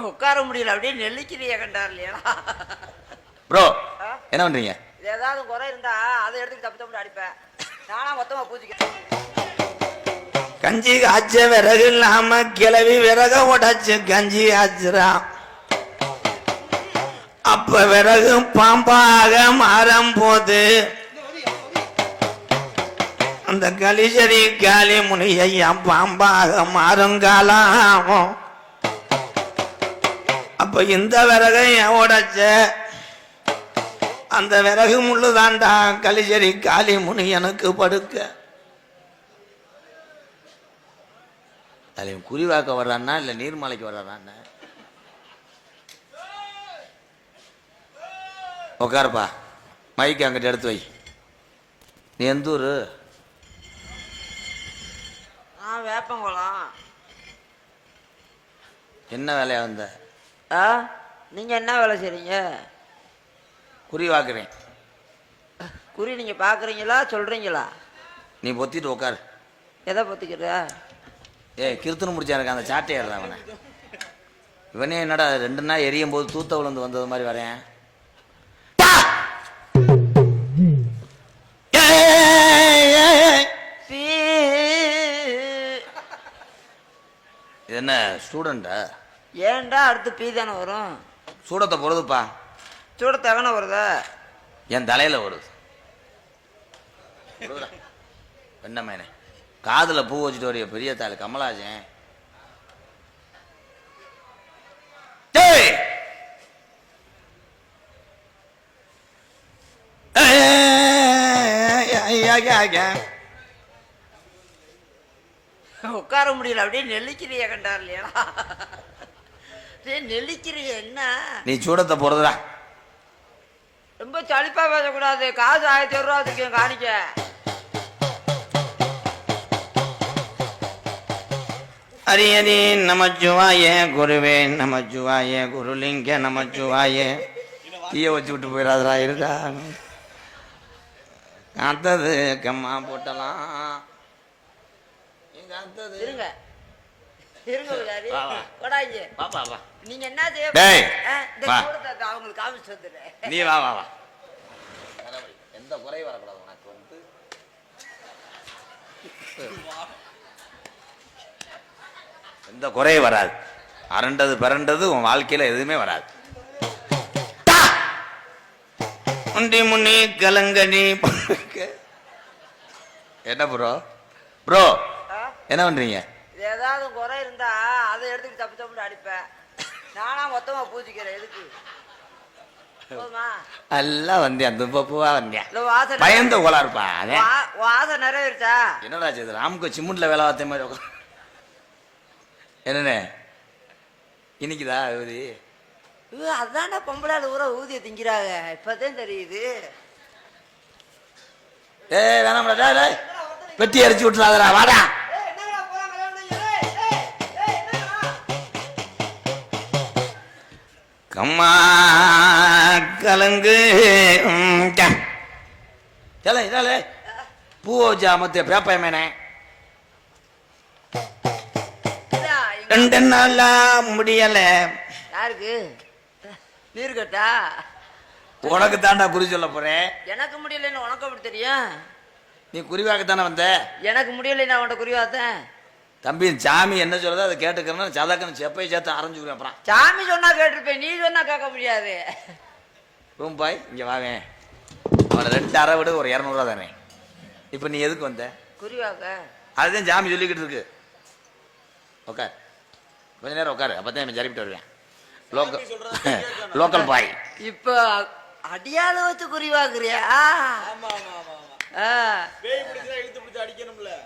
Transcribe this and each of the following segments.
உட்கார முடியல, அப்படியே நெல்லிக்கிறிய கண்டார் இல்லையா ப்ரோ? என்ன பண்றீங்க? ஏதாவது குறை இருந்தா அதை எடுத்து தப்பு தப்பு அடிப்பேன். நானா மொத்தமா பூச்சிக்கிறேன். கஞ்சி காய்ச்ச விறகு இல்லாம கிளவி விறக உடைச்சு கஞ்சி காய்ச்சுறான். அப்ப விறகு பாம்பாக மாறும் போது அந்த கலிசரி காலி முனியா பாம்பாக மாறுங்காலம். அப்ப இந்த விறகை உடைச்ச அந்த விறகு முள்ளுதாண்டா கலிசரி காலி முனியனுக்கு படுக்க. தலைவன் குறிவாக்க வர்றான்னா இல்ல நீர்மலைக்கு வர்றான்னா? உட்காருப்பா, மைக்கு அங்கிட்ட எடுத்து வை. நீ எந்த ஊரு? வேப்பங்குளம். என்ன வேலையா வந்த? நீங்க என்ன வேலை செய்றீங்க? குறி வாக்குறேன். குறி நீங்க பாக்குறீங்களா சொல்றீங்களா? நீ பொத்திட்டு உட்காரு. எதை பொத்திக்கிற? கிருத்தனை முடிச்சா இருக்க அந்த சாட்டை ஏறுறான் அவனை. இவனே என்னடா 2 நாள் எரியும் போது தூத்த விழுந்து வந்தது மாதிரி வரேன். என்ன ஸ்டூடெண்டா? ஏன்டா அடுத்து பீ தானே வரும். சூடத்தை போடுதுப்பா. சூடத்தை எவனை வருதா? என் தலையில வருது. என்ன மேனே காதுல பூ வச்சுட்டு வரைய பெரிய தாள் கமலாஜன். உட்கார முடியல, அப்படியே நெல்லிக்கிறிய கண்டார் இல்லையா? நெல்லிக்கிறிய என்ன? நீ சூடத்தை போடுறா. ரொம்ப சளிப்பா பேசக்கூடாது. காசு 1000 ரூபா அதுக்கு காணிக்க. ஹரியதி நமச்சிவாய குருவே நமச்சிவாய குருலிங்க நமச்சிவாய. தீய வச்சு விட்டு போயிடாதரா. இருக்கா காத்தது கம்மா போட்டலாம். இருங்க நீங்க என்ன செய்ய அவங்களுக்கு காமிச்சு வந்துடுறேன். நீ வா வா வா. எந்த குறையும் வரக்கூடாது உனக்கு வந்து. எந்த குறையும் வராது. அரண்டது பிறண்டது உன் வாழ்க்கையில எதுவுமே வராது. முண்டி முன்னி கலங்கனி. என்ன ப்ரோ? ப்ரோ என்ன பண்றீங்க? ஏதாவது குறை இருந்தா அதை எடுத்து தப்பு தப்பு அடிப்பேன். நானா மொத்தமா பூச்சிக்கிறேன். எதுக்கு எல்லாம் வந்தியா? துப்பா வந்தியா? பயந்த கோலா இருப்பா. வாசம் நிறைவேறிச்சா? என்னடா செய்யுது? ராமுக்கு சிமுண்ட்ல வேலை பார்த்த மாதிரி உட்கார். என்னண்ணே இன்னைக்குதா ஊதி? அதான பொம்பளால ஊற ஊதிய திங்கிறாங்க. இப்பதான் தெரியுது. வேணாம்டா, பெட்டி அடிச்சு விட்டுறாதடா. வாடா. கம்மா கலங்கு பூ வச்சு அமர்த்திய பேப்பயமேனே 2 நாளா முடியல. யாருக்கு? நீர் கட்டா? உனக்கு தாண்டா குறி சொல்ல போறேன். எனக்கு முடியலன்னு உனக்கு அப்படி தெரியும்? நீ குறிவாக்கத்தானே வந்த? எனக்கு முடியல உன்ட்ட குறிவாத்தேன். தம்பி சாமி என்ன சொல்றதோ அதை கேட்டுக்கிறேன். சதக்கன்னு செப்பை சேர்த்து அரைஞ்சுக்கிறேன். அப்புறம் சாமி சொன்னா கேட்டிருப்பேன், நீ சொன்னா கேட்க முடியாது. ரூம்பாய் இங்க வாவேன். அவனை 2 அரை விட ஒரு 200 ரூபா தானே. இப்ப நீ எதுக்கு வந்த? குறிவாக்க. அதுதான் சாமி சொல்லிக்கிட்டு இருக்கு. உட்கார், கொஞ்ச நேரம் உட்காரு. அப்பதான் சரிப்பிட்டு வருவேன். லோக்கல் பாய். இப்ப அடியால வச்சு குறிவாக்குறியா?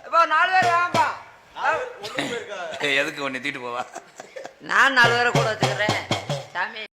இப்போ 4 பேர் வாங்கப்பா. எதுக்கு ஒன்னு தீட்டு போவா? நான் 4 பேரை கூட வச்சுக்கிறேன் சாமி.